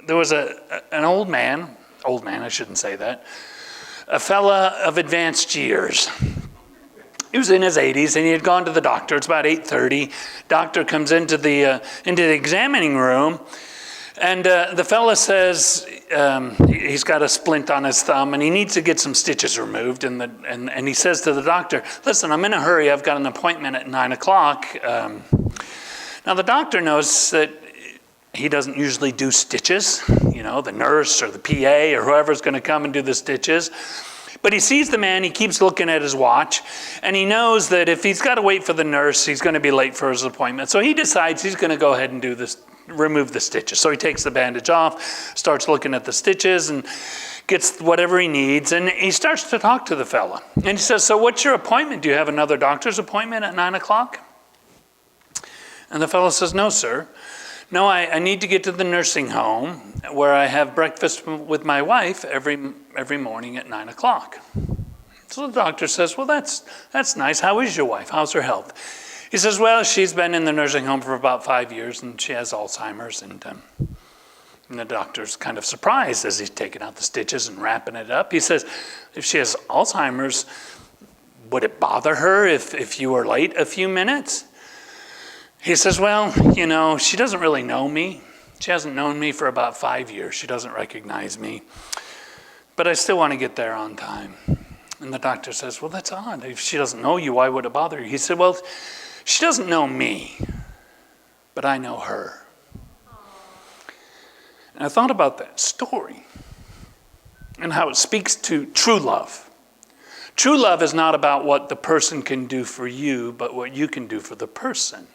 there was an old man, I shouldn't say that, a fella of advanced years. He was in his 80s, and he had gone to the doctor. It's about 8:30. Doctor comes into the examining room, and the fella says he's got a splint on his thumb, and he needs to get some stitches removed. And he says to the doctor, "Listen, I'm in a hurry. I've got an appointment at 9 o'clock." Now, the doctor knows that he doesn't usually do stitches, the nurse or the PA or whoever's going to come and do the stitches. But he sees the man, he keeps looking at his watch, and he knows that if he's got to wait for the nurse, he's going to be late for his appointment. So he decides he's going to go ahead and remove the stitches. So he takes the bandage off, starts looking at the stitches, and gets whatever he needs, and he starts to talk to the fella. And he says, "So what's your appointment? Do you have another doctor's appointment at 9 o'clock? And the fellow says, "No, sir. No, I need to get to the nursing home where I have breakfast with my wife every morning at 9 o'clock. So the doctor says, "Well, that's nice. How is your wife? How's her health?" He says, "Well, she's been in the nursing home for about 5 years, and she has Alzheimer's." And the doctor's kind of surprised as he's taking out the stitches and wrapping it up. He says, "If she has Alzheimer's, would it bother her if you were late a few minutes?" He says, "Well, she doesn't really know me. She hasn't known me for about 5 years. She doesn't recognize me. But I still want to get there on time." And the doctor says, "Well, that's odd. If she doesn't know you, why would it bother you?" He said, "Well, she doesn't know me, but I know her." And I thought about that story and how it speaks to true love. True love is not about what the person can do for you, but what you can do for the person.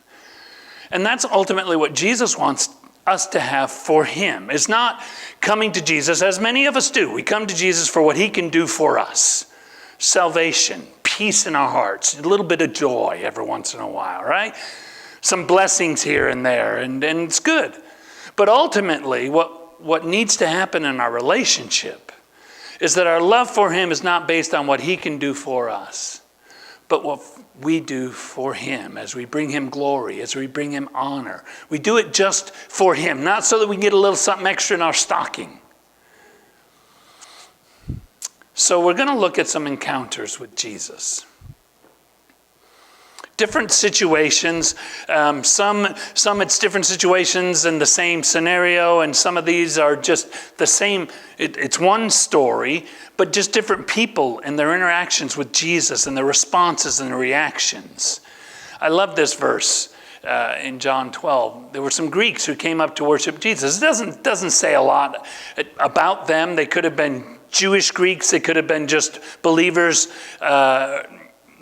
And that's ultimately what Jesus wants us to have for him. It's not coming to Jesus, as many of us do. We come to Jesus for what he can do for us. Salvation, peace in our hearts, a little bit of joy every once in a while, right? Some blessings here and there, and it's good. But ultimately, what needs to happen in our relationship is that our love for him is not based on what he can do for us, but what we do for him as we bring him glory, as we bring him honor. We do it just for him, not so that we can get a little something extra in our stocking. So we're going to look at some encounters with Jesus. Different situations, some it's different situations in the same scenario, and some of these are just the same. It's one story, but just different people and their interactions with Jesus and their responses and their reactions. I love this verse in John 12. There were some Greeks who came up to worship Jesus. It doesn't say a lot about them. They could have been Jewish Greeks. They could have been just believers.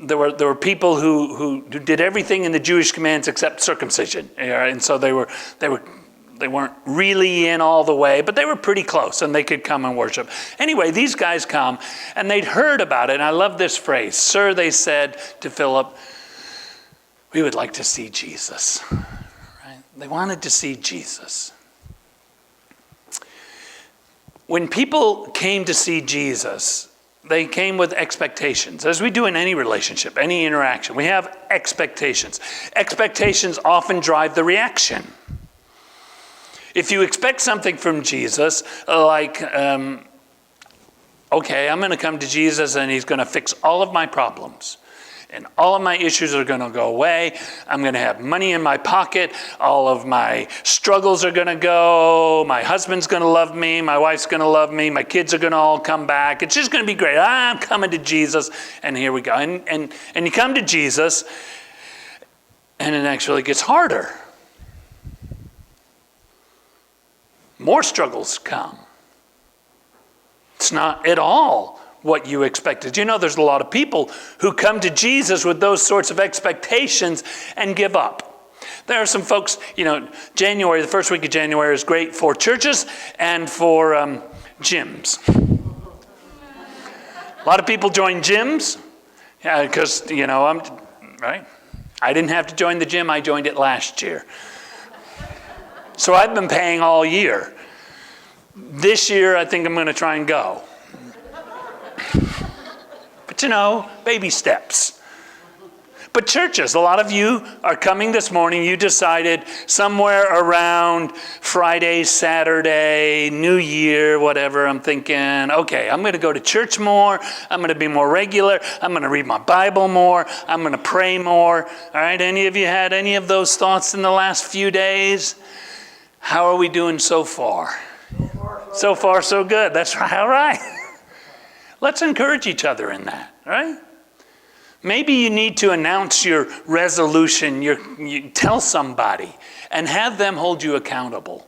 There were people who did everything in the Jewish commands except circumcision, and so they weren't really in all the way, but they were pretty close, and they could come and worship. Anyway, these guys come, and they'd heard about it, and I love this phrase. "Sir," they said to Philip, "we would like to see Jesus." Right? They wanted to see Jesus. When people came to see Jesus, they came with expectations, as we do in any relationship, any interaction. We have expectations. Expectations often drive the reaction. If you expect something from Jesus, like, okay, I'm going to come to Jesus and he's going to fix all of my problems. And all of my issues are going to go away. I'm going to have money in my pocket. All of my struggles are going to go. My husband's going to love me. My wife's going to love me. My kids are going to all come back. It's just going to be great. I'm coming to Jesus. And here we go. And you come to Jesus, and it actually gets harder. More struggles come. It's not at all what you expected. There's a lot of people who come to Jesus with those sorts of expectations and give up. There are some folks, January, the first week of January is great for churches and for gyms. A lot of people join gyms because, right? I didn't have to join the gym. I joined it last year. So I've been paying all year. This year, I think I'm going to try and go. But baby steps. But churches, a lot of you are coming this morning. You decided somewhere around Friday, Saturday, New Year, whatever. I'm thinking, okay, I'm going to go to church more. I'm going to be more regular. I'm going to read my Bible more. I'm going to pray more. All right, any of you had any of those thoughts in the last few days? How are we doing so far? So far, so good. That's right. All right. Let's encourage each other in that, right? Maybe you need to announce your resolution, you tell somebody, and have them hold you accountable.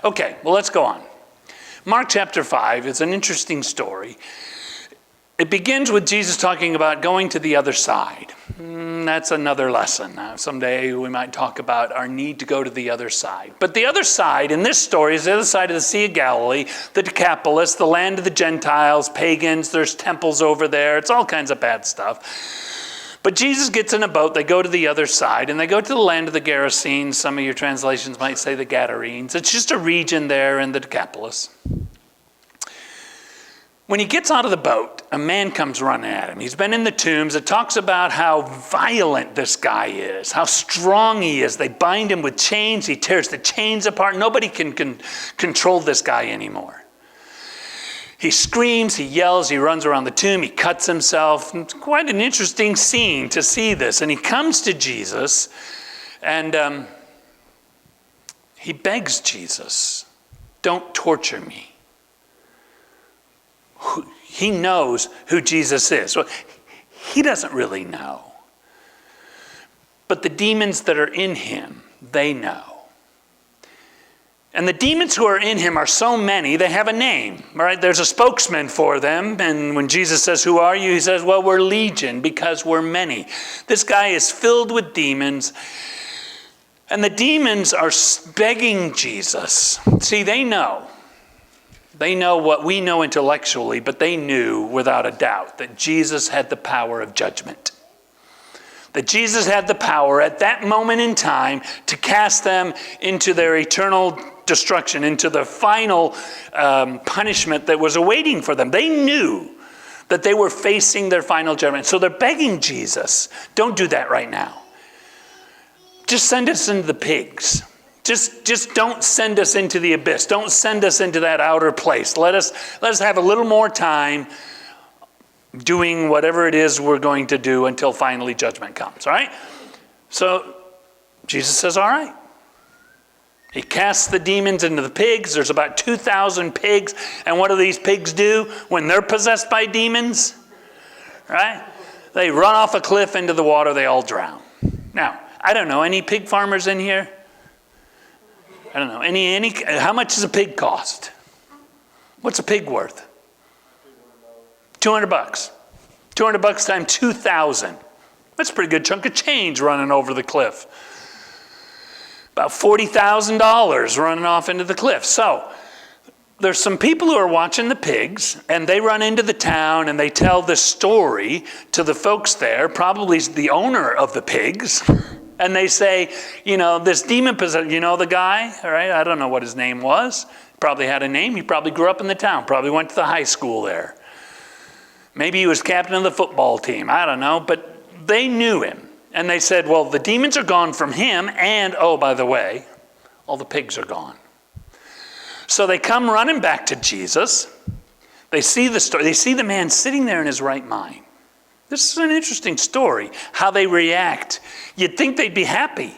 Okay, well, let's go on. Mark chapter 5 is an interesting story. It begins with Jesus talking about going to the other side. That's another lesson. Someday we might talk about our need to go to the other side. But the other side in this story is the other side of the Sea of Galilee, the Decapolis, the land of the Gentiles, pagans. There's temples over there. It's all kinds of bad stuff. But Jesus gets in a boat. They go to the other side, and they go to the land of the Gerasenes. Some of your translations might say the Gadarenes. It's just a region there in the Decapolis. When he gets out of the boat, a man comes running at him. He's been in the tombs. It talks about how violent this guy is, how strong he is. They bind him with chains. He tears the chains apart. Nobody can control this guy anymore. He screams, he yells, he runs around the tomb, he cuts himself. It's quite an interesting scene to see this. And he comes to Jesus, and he begs Jesus, don't torture me. He knows who Jesus is. Well, he doesn't really know. But the demons that are in him, they know. And the demons who are in him are so many, they have a name, right? There's a spokesman for them. And when Jesus says, who are you? He says, well, we're legion because we're many. This guy is filled with demons. And the demons are begging Jesus. See, they know. They know what we know intellectually, but they knew without a doubt that Jesus had the power of judgment. That Jesus had the power at that moment in time to cast them into their eternal destruction, into the final punishment that was awaiting for them. They knew that they were facing their final judgment. So they're begging Jesus, don't do that right now. Just send us into the pigs. Just don't send us into the abyss. Don't send us into that outer place. Let us have a little more time doing whatever it is we're going to do until finally judgment comes, all right? So Jesus says, all right. He casts the demons into the pigs. There's about 2,000 pigs. And what do these pigs do when they're possessed by demons? Right? They run off a cliff into the water. They all drown. Now, I don't know, any pig farmers in here? I don't know. How much does a pig cost? What's a pig worth? $200. $200 times 2,000. That's a pretty good chunk of change running over the cliff. About $40,000 running off into the cliff. So there's some people who are watching the pigs, and they run into the town and they tell this story to the folks there, probably the owner of the pigs. And they say, this demon possessed, the guy, all right? I don't know what his name was. Probably had a name. He probably grew up in the town. Probably went to the high school there. Maybe he was captain of the football team. I don't know. But they knew him. And they said, well, the demons are gone from him. And, oh, by the way, all the pigs are gone. So they come running back to Jesus. They see the story. They see the man sitting there in his right mind. This is an interesting story, how they react. You'd think they'd be happy.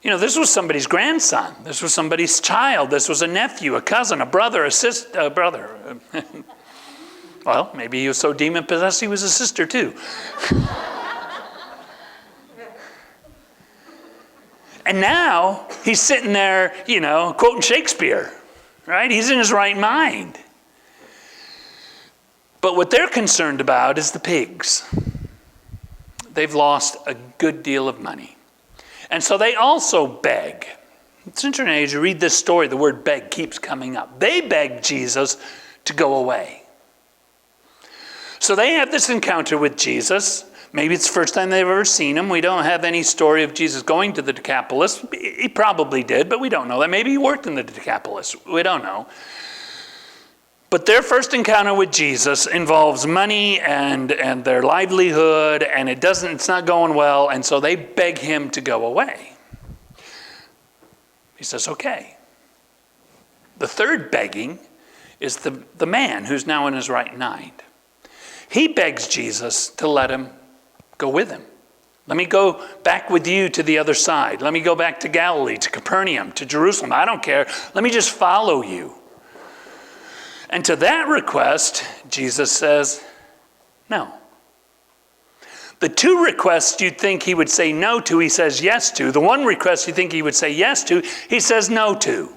This was somebody's grandson. This was somebody's child. This was a nephew, a cousin, a brother, a sister, a brother. Well, maybe he was so demon-possessed he was a sister too. And now he's sitting there, quoting Shakespeare, right? He's in his right mind. But what they're concerned about is the pigs. They've lost a good deal of money. And so they also beg. It's interesting, as you read this story, the word beg keeps coming up. They beg Jesus to go away. So they have this encounter with Jesus. Maybe it's the first time they've ever seen him. We don't have any story of Jesus going to the Decapolis. He probably did, but we don't know that. Maybe he worked in the Decapolis. We don't know. But their first encounter with Jesus involves money and their livelihood, and it's not going well, and so they beg him to go away. He says, okay. The third begging is the man who's now in his right mind. He begs Jesus to let him go with him. Let me go back with you to the other side. Let me go back to Galilee, to Capernaum, to Jerusalem. I don't care. Let me just follow you. And to that request, Jesus says, no. The two requests you'd think he would say no to, he says yes to. The one request you think he would say yes to, he says no to.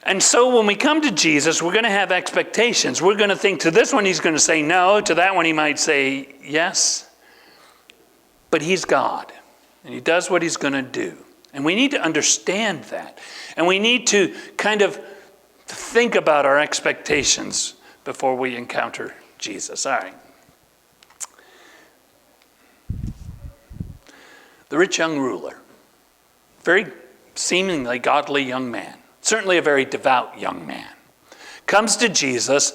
And so when we come to Jesus, we're going to have expectations. We're going to think to this one he's going to say no, to that one he might say yes. But he's God, and he does what he's going to do. And we need to understand that. And we need to kind of think about our expectations before we encounter Jesus. All right. The rich young ruler, very seemingly godly young man, certainly a very devout young man, comes to Jesus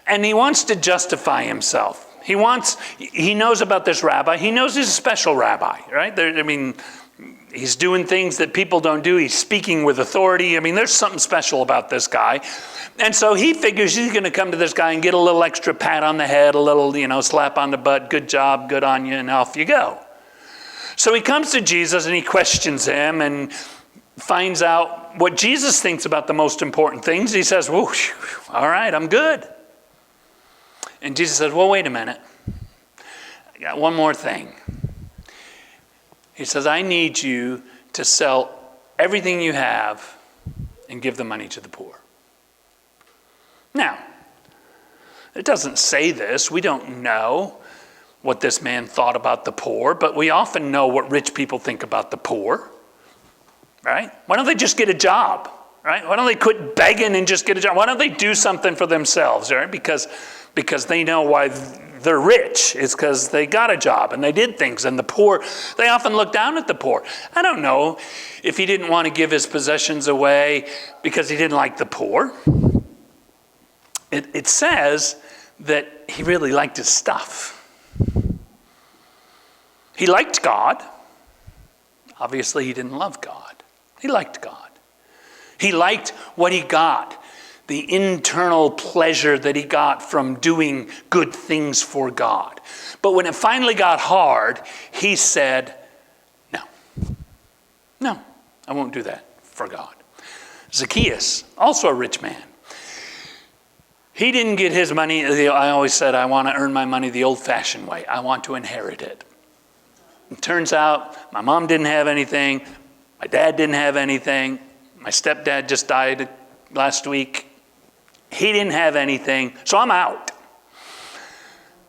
and he wants to justify himself. He knows about this rabbi. He knows he's a special rabbi, right? He's doing things that people don't do. He's speaking with authority. There's something special about this guy. And so he figures he's going to come to this guy and get a little extra pat on the head, a little, slap on the butt, good job, good on you, and off you go. So he comes to Jesus and he questions him and finds out what Jesus thinks about the most important things. He says, all right, I'm good. And Jesus says, well, wait a minute. I got one more thing. He says, I need you to sell everything you have and give the money to the poor. Now, it doesn't say this. We don't know what this man thought about the poor, but we often know what rich people think about the poor, right? Why don't they just get a job, right? Why don't they quit begging and just get a job? Why don't they do something for themselves, right? Because they know why they're rich. It's because they got a job and they did things. And the poor, they often look down at the poor. I don't know if he didn't want to give his possessions away because he didn't like the poor. It says that he really liked his stuff. He liked God. Obviously, he didn't love God. He liked God. He liked what he got. The internal pleasure that he got from doing good things for God. But when it finally got hard, he said, no, I won't do that for God. Zacchaeus, also a rich man. He didn't get his money. I always said, I want to earn my money the old-fashioned way. I want to inherit it. It turns out my mom didn't have anything. My dad didn't have anything. My stepdad just died last week. He didn't have anything, so I'm out.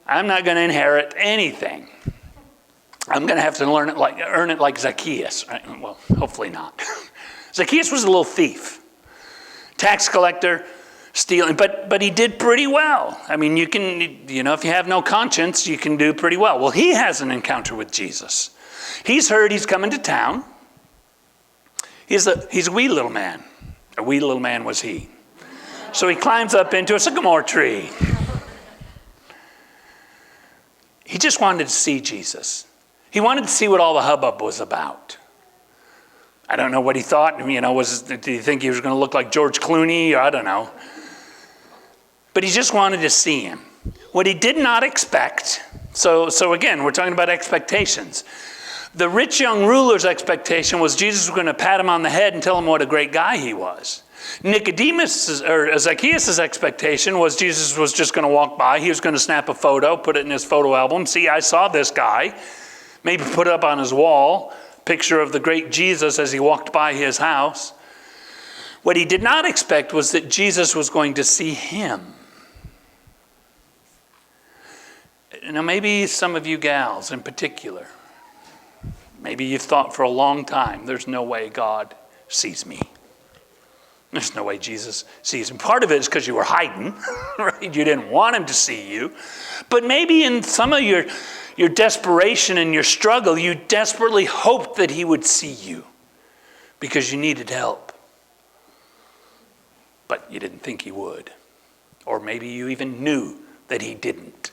I'm not going to inherit anything. I'm going to have to earn it like Zacchaeus. Right? Well, hopefully not. Zacchaeus was a little thief, tax collector, stealing, but he did pretty well. You can, if you have no conscience, you can do pretty well. Well, he has an encounter with Jesus. He's heard he's coming to town. He's a wee little man. A wee little man was he. So he climbs up into a sycamore tree. He just wanted to see Jesus. He wanted to see what all the hubbub was about. I don't know what he thought. Did he think he was going to look like George Clooney? I don't know. But he just wanted to see him. What he did not expect, so again, we're talking about expectations. The rich young ruler's expectation was Jesus was going to pat him on the head and tell him what a great guy he was. Zacchaeus' expectation was Jesus was just going to walk by. He was going to snap a photo, put it in his photo album. See, I saw this guy. Maybe put up on his wall, picture of the great Jesus as he walked by his house. What he did not expect was that Jesus was going to see him. Maybe some of you gals in particular, maybe you've thought for a long time, there's no way God sees me. There's no way Jesus sees him. Part of it is because you were hiding, right? You didn't want him to see you. But maybe in some of your desperation and your struggle, you desperately hoped that he would see you because you needed help. but you didn't think he would. Or maybe you even knew that he didn't.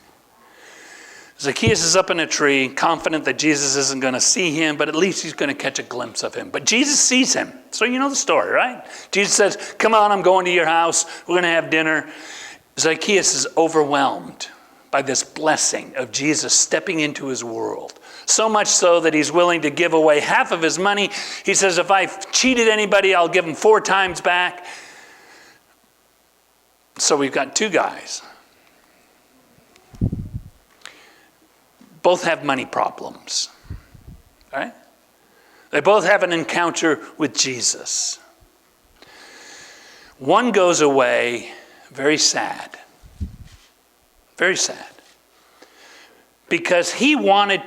Zacchaeus is up in a tree, confident that Jesus isn't going to see him, but at least he's going to catch a glimpse of him. But Jesus sees him. So you know the story, right? Jesus says, come on, I'm going to your house. We're going to have dinner. Zacchaeus is overwhelmed by this blessing of Jesus stepping into his world. So much so that he's willing to give away half of his money. He says, if I've cheated anybody, I'll give them 4 times back. So we've got 2 guys. Both have money problems, right? They both have an encounter with Jesus. One goes away very sad, because he wanted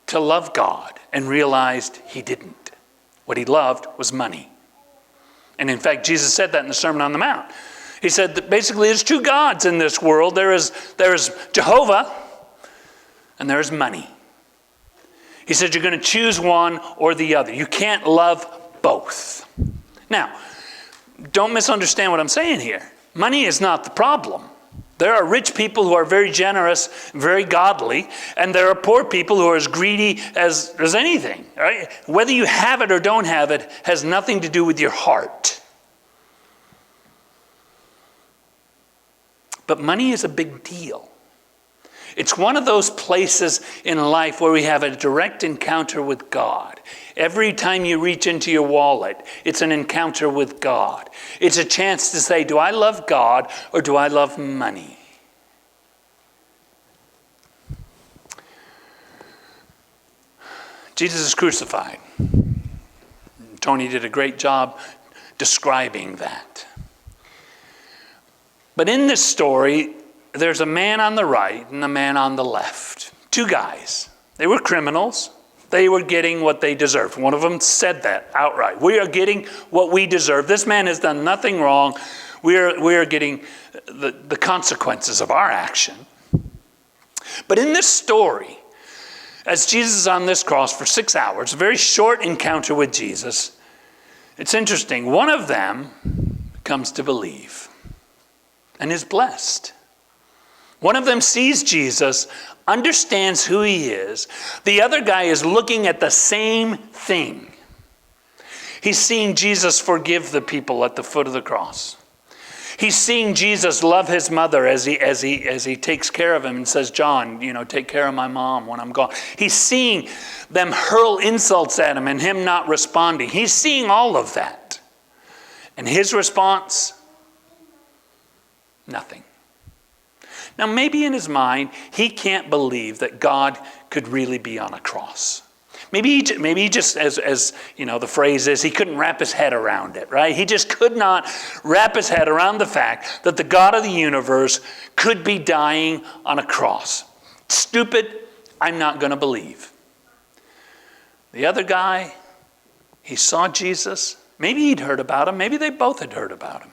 to love God and realized he didn't. What he loved was money. And in fact, Jesus said that in the Sermon on the Mount. He said that basically there's 2 gods in this world. There is Jehovah, and there's money. He said you're going to choose one or the other. You can't love both. Now, don't misunderstand what I'm saying here. Money is not the problem. There are rich people who are very generous, very godly, and there are poor people who are as greedy as anything. Right? Whether you have it or don't have it has nothing to do with your heart. But money is a big deal. It's one of those places in life where we have a direct encounter with God. Every time you reach into your wallet, it's an encounter with God. It's a chance to say, do I love God or do I love money? Jesus is crucified. Tony did a great job describing that. But in this story, there's a man on the right and a man on the left. 2 guys. They were criminals. They were getting what they deserved. One of them said that outright. We are getting what we deserve. This man has done nothing wrong. We are getting the consequences of our action. But in this story, as Jesus is on this cross for 6 hours, a very short encounter with Jesus, it's interesting. One of them comes to believe and is blessed. One of them sees Jesus, understands who he is. The other guy is looking at the same thing. He's seeing Jesus forgive the people at the foot of the cross. He's seeing Jesus love his mother as he takes care of him and says, John, take care of my mom when I'm gone. He's seeing them hurl insults at him and him not responding. He's seeing all of that. And his response? Nothing. Now, maybe in his mind, he can't believe that God could really be on a cross. Maybe he just, as the phrase is, he couldn't wrap his head around it, right? He just could not wrap his head around the fact that the God of the universe could be dying on a cross. Stupid, I'm not going to believe. The other guy, he saw Jesus. Maybe he'd heard about him. Maybe they both had heard about him.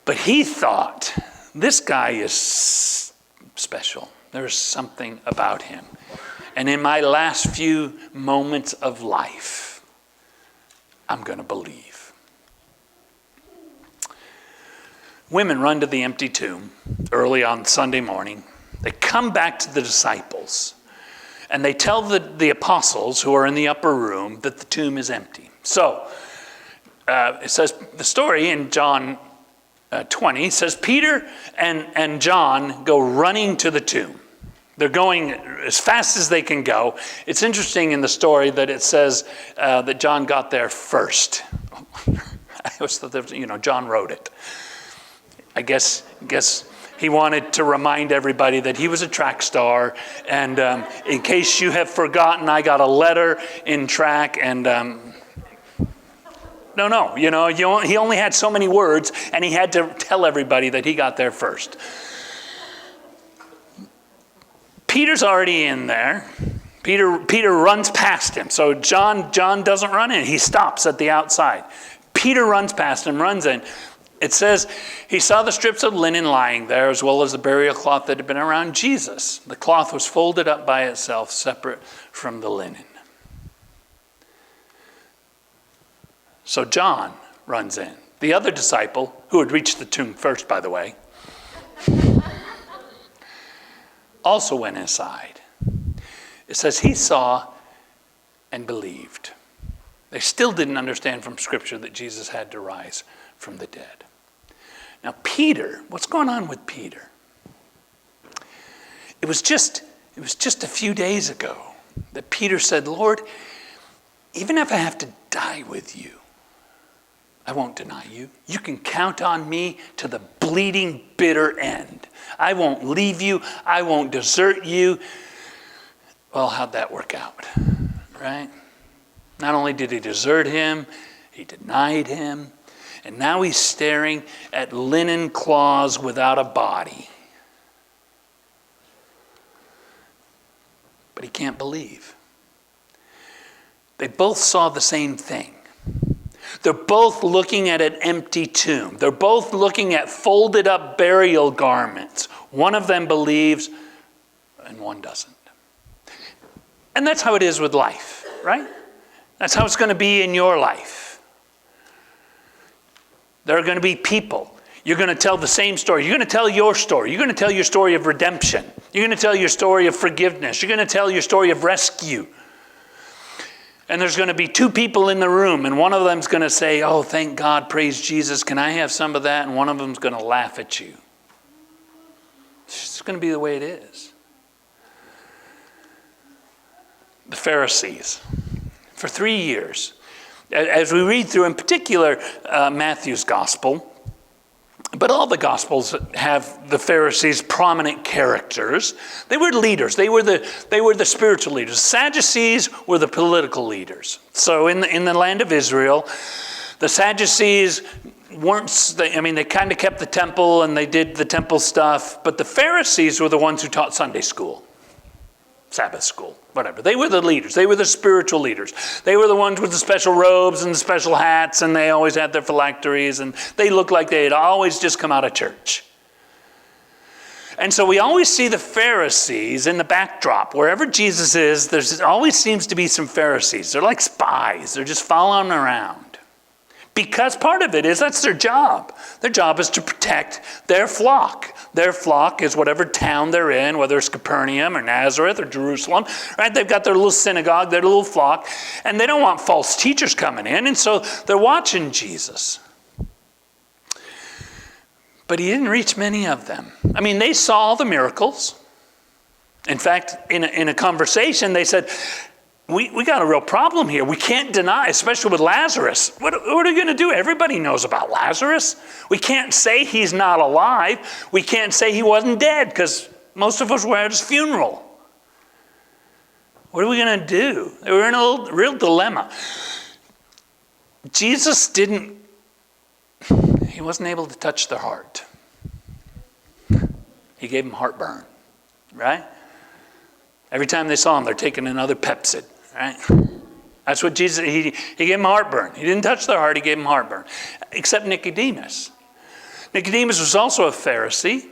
But he thought, this guy is special. There's something about him. And in my last few moments of life, I'm going to believe. Women run to the empty tomb early on Sunday morning. They come back to the disciples. And they tell the apostles who are in the upper room that the tomb is empty. So, it says the story in John 20 says Peter and John go running to the tomb. They're going as fast as they can go. It's interesting in the story that it says that John got there first. I always thought that, John wrote it. I guess he wanted to remind everybody that he was a track star. And in case you have forgotten, I got a letter in track and... No. He only had so many words, and he had to tell everybody that he got there first. Peter's already in there. Peter runs past him. So John doesn't run in. He stops at the outside. Peter runs past him, runs in. It says he saw the strips of linen lying there, as well as the burial cloth that had been around Jesus. The cloth was folded up by itself, separate from the linen. So John runs in. The other disciple, who had reached the tomb first, by the way, also went inside. It says he saw and believed. They still didn't understand from Scripture that Jesus had to rise from the dead. Now Peter, what's going on with Peter? It was just a few days ago that Peter said, Lord, even if I have to die with you, I won't deny you. You can count on me to the bleeding, bitter end. I won't leave you. I won't desert you. Well, how'd that work out? Right? Not only did he desert him, he denied him. And now he's staring at linen cloths without a body. But he can't believe. They both saw the same thing. They're both looking at an empty tomb. They're both looking at folded up burial garments. One of them believes and one doesn't. And that's how it is with life, right? That's how it's going to be in your life. There are going to be people. You're going to tell the same story. You're going to tell your story. You're going to tell your story of redemption. You're going to tell your story of forgiveness. You're going to tell your story of rescue. And there's going to be two people in the room, and one of them's going to say, oh, thank God, praise Jesus, can I have some of that? And one of them's going to laugh at you. It's just going to be the way it is. The Pharisees, for 3 years, as we read through, in particular, Matthew's gospel, but all the Gospels have the Pharisees prominent characters. They were leaders. They were the spiritual leaders. Sadducees were the political leaders. So in the land of Israel, the Sadducees they kind of kept the temple and they did the temple stuff, but the Pharisees were the ones who taught Sunday school, Sabbath school, whatever. They were the leaders. They were the spiritual leaders. They were the ones with the special robes and the special hats, and they always had their phylacteries, and they looked like they had always just come out of church. And so we always see the Pharisees in the backdrop. Wherever Jesus is, there always seems to be some Pharisees. They're like spies. They're just following around. Because part of it is that's their job. Their job is to protect their flock. Their flock is whatever town they're in, whether it's Capernaum or Nazareth or Jerusalem, right? They've got their little synagogue, their little flock, and they don't want false teachers coming in, and so they're watching Jesus. But he didn't reach many of them. I mean, they saw all the miracles. In fact, in a conversation, they said, we got a real problem here. We can't deny, especially with Lazarus. What are we going to do? Everybody knows about Lazarus. We can't say he's not alive. We can't say he wasn't dead because most of us were at his funeral. What are we going to do? They were in a real dilemma. Jesus he wasn't able to touch their heart. He gave them heartburn, right? Every time they saw him, they're taking another Pepsid, right? That's what Jesus, he gave them heartburn. He didn't touch their heart, he gave them heartburn. Except Nicodemus. Nicodemus was also a Pharisee,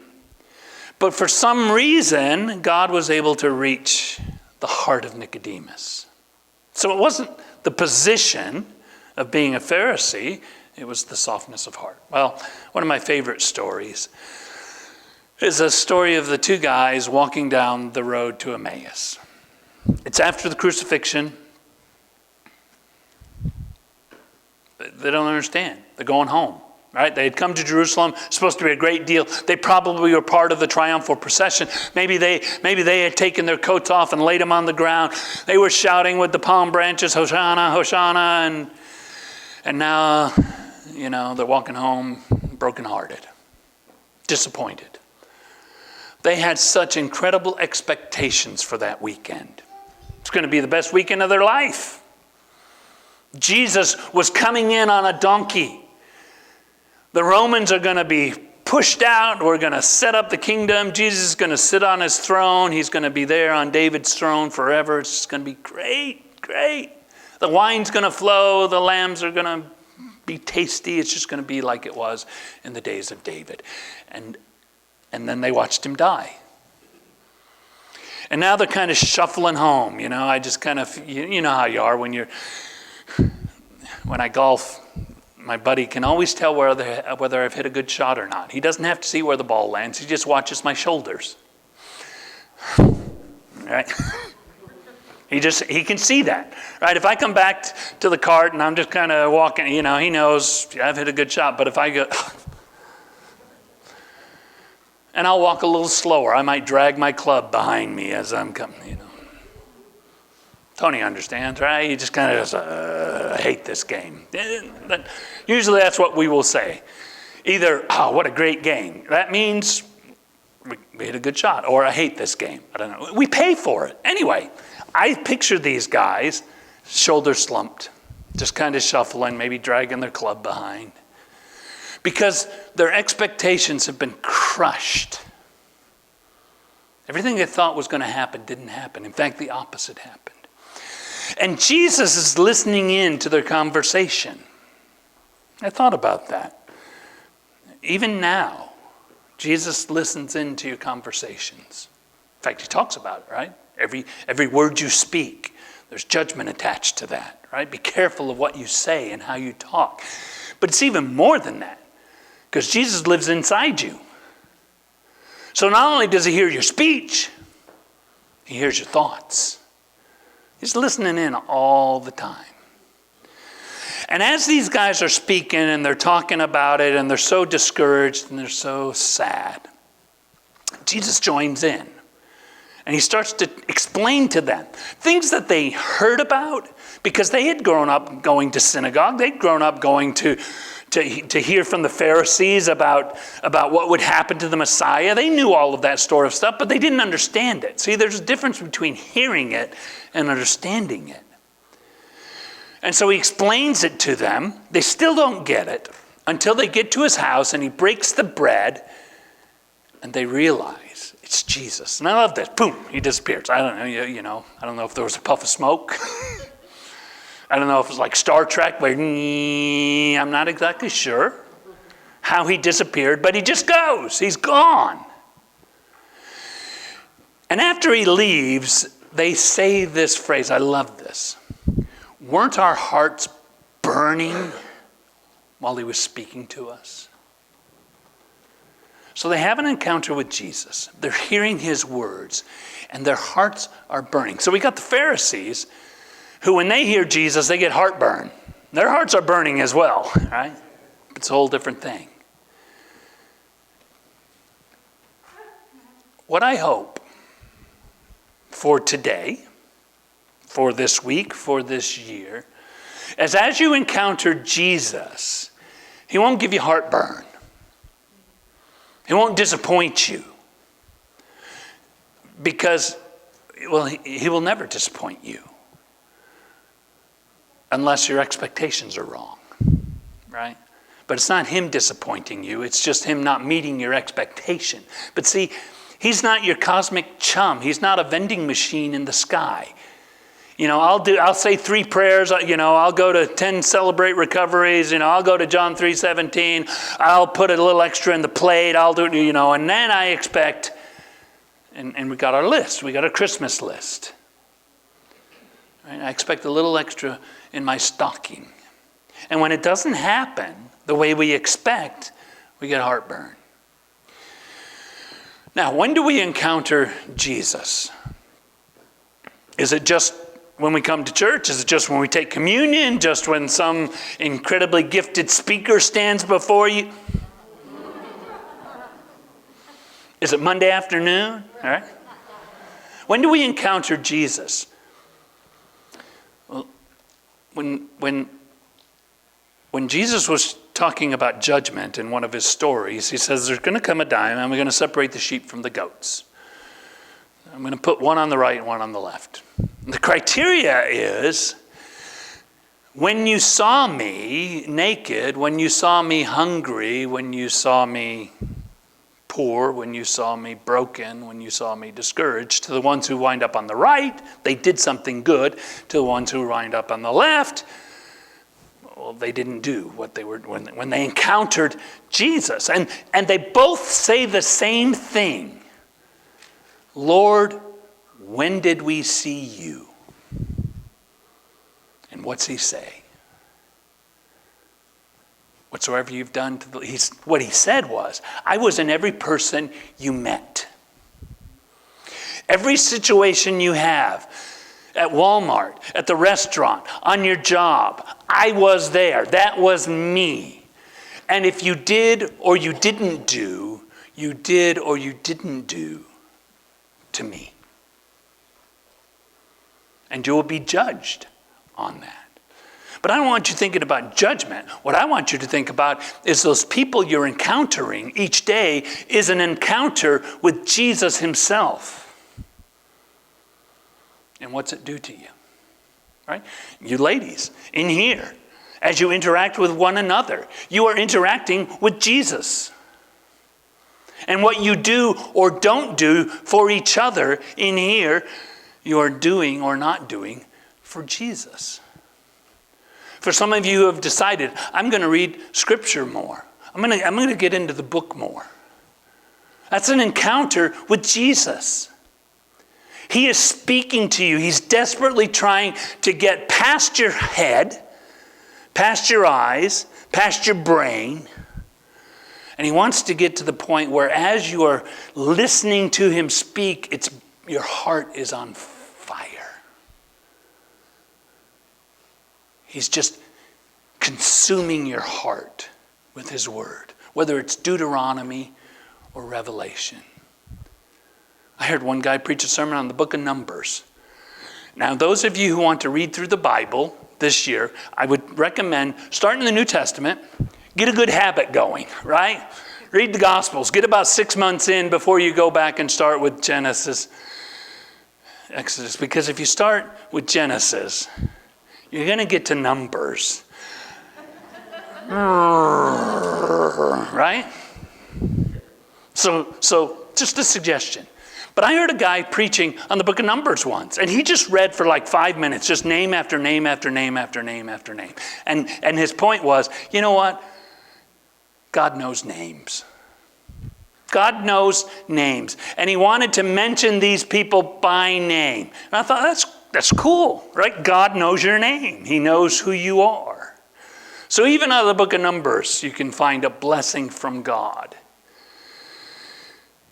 but for some reason, God was able to reach the heart of Nicodemus. So it wasn't the position of being a Pharisee, it was the softness of heart. Well, one of my favorite stories is a story of the two guys walking down the road to Emmaus. It's after the crucifixion. They don't understand. They're going home, right? They had come to Jerusalem, supposed to be a great deal. They probably were part of the triumphal procession. Maybe they had taken their coats off and laid them on the ground. They were shouting with the palm branches, Hosanna, Hosanna, and now, they're walking home brokenhearted, disappointed. They had such incredible expectations for that weekend. It's going to be the best weekend of their life. Jesus was coming in on a donkey. The Romans are going to be pushed out. We're going to set up the kingdom. Jesus is going to sit on his throne. He's going to be there on David's throne forever. It's just going to be great, great. The wine's going to flow. The lambs are going to be tasty. It's just going to be like it was in the days of David. And then they watched him die. And now they're kind of shuffling home. I just kind of, you know how you are when I golf My buddy can always tell whether I've hit a good shot or not. He doesn't have to see where the ball lands. He just watches my shoulders. Right? He can see that. Right? If I come back to the cart and I'm just kind of walking, he knows I've hit a good shot. But if I go, and I'll walk a little slower. I might drag my club behind me as I'm coming, Tony understands, right? He just kind of goes, I hate this game. Usually that's what we will say. Either, oh, what a great game. That means we hit a good shot. Or I hate this game. I don't know. We pay for it. Anyway, I picture these guys, shoulders slumped, just kind of shuffling, maybe dragging their club behind. Because their expectations have been crushed. Everything they thought was going to happen didn't happen. In fact, the opposite happened. And Jesus is listening in to their conversation. I thought about that. Even now, Jesus listens into your conversations. In fact, he talks about it, right? Every word you speak, there's judgment attached to that, right? Be careful of what you say and how you talk. But it's even more than that, because Jesus lives inside you. So not only does he hear your speech, he hears your thoughts. He's listening in all the time. And as these guys are speaking and they're talking about it and they're so discouraged and they're so sad, Jesus joins in. And he starts to explain to them things that they heard about because they had grown up going to synagogue. They'd grown up going to hear from the Pharisees about what would happen to the Messiah. They knew all of that sort of stuff, but they didn't understand it. See, there's a difference between hearing it and understanding it. And so he explains it to them. They still don't get it until they get to his house and he breaks the bread and they realize it's Jesus. And I love this. Boom, he disappears. I don't know, I don't know if there was a puff of smoke. I don't know if it was like Star Trek where I'm not exactly sure how he disappeared, but he just goes. He's gone. And after he leaves, they say this phrase. I love this. Weren't our hearts burning while he was speaking to us? So they have an encounter with Jesus. They're hearing his words, and their hearts are burning. So we got the Pharisees, who when they hear Jesus, they get heartburn. Their hearts are burning as well, right? It's a whole different thing. What I hope for today, for this week, for this year, is as you encounter Jesus, he won't give you heartburn. He won't disappoint you. Because, well, he will never disappoint you. Unless your expectations are wrong, right? But it's not him disappointing you. It's just him not meeting your expectation. But see, he's not your cosmic chum. He's not a vending machine in the sky. I'll say 3 prayers. I'll go to 10 celebrate recoveries. I'll go to John 3:17. I'll put a little extra in the plate. I'll do it. And then I expect. And we got our list. We got a Christmas list. Right? I expect a little extra in my stocking. And when it doesn't happen the way we expect, we get heartburn. Now, when do we encounter Jesus? Is it just when we come to church? Is it just when we take communion? Just when some incredibly gifted speaker stands before you? Is it Monday afternoon? All right. When do we encounter Jesus? Well, when Jesus was talking about judgment in one of his stories, he says there's going to come a time and we're going to separate the sheep from the goats. I'm going to put one on the right and one on the left. The criteria is when you saw me naked, when you saw me hungry, when you saw me poor, when you saw me broken, when you saw me discouraged. To the ones who wind up on the right, they did something good. To the ones who wind up on the left, well, they didn't do what they were when they encountered Jesus. And they both say the same thing. Lord, when did we see you? And what's he say? whatsoever you've done to what he said was, I was in every person you met. Every situation you have, at Walmart, at the restaurant, on your job, I was there. That was me. And if you did or you didn't do, you did or you didn't do to me. And you will be judged on that. But I don't want you thinking about judgment. What I want you to think about is those people you're encountering each day is an encounter with Jesus himself. And what's it do to you? Right? You ladies, in here, as you interact with one another, you are interacting with Jesus. And what you do or don't do for each other in here, you are doing or not doing for Jesus. For some of you who have decided, I'm going to read Scripture more. I'm going to get into the book more. That's an encounter with Jesus. He is speaking to you. He's desperately trying to get past your head, past your eyes, past your brain. And he wants to get to the point where as you are listening to him speak, your heart is on fire. He's just consuming your heart with his word, whether it's Deuteronomy or Revelation. I heard one guy preach a sermon on the book of Numbers. Now, those of you who want to read through the Bible this year, I would recommend starting in the New Testament, get a good habit going, right? Read the Gospels. Get about 6 months in before you go back and start with Genesis, Exodus. Because if you start with Genesis, you're going to get to Numbers. Right? So just a suggestion. But I heard a guy preaching on the book of Numbers once, and he just read for like 5 minutes, just name after name after name after name after name. And his point was, you know what? God knows names. God knows names. And he wanted to mention these people by name. And I thought, that's cool, right? God knows your name. He knows who you are. So even out of the book of Numbers, you can find a blessing from God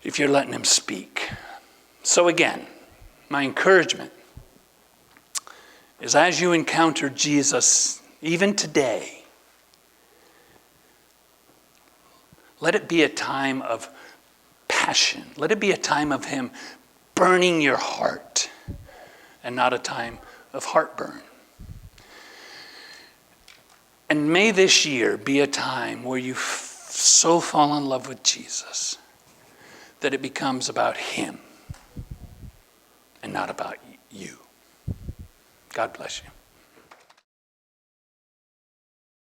if you're letting him speak. So again, my encouragement is as you encounter Jesus, even today, let it be a time of passion. Let it be a time of him burning your heart and not a time of heartburn. And may this year be a time where you so fall in love with Jesus that it becomes about him and not about you. God bless you.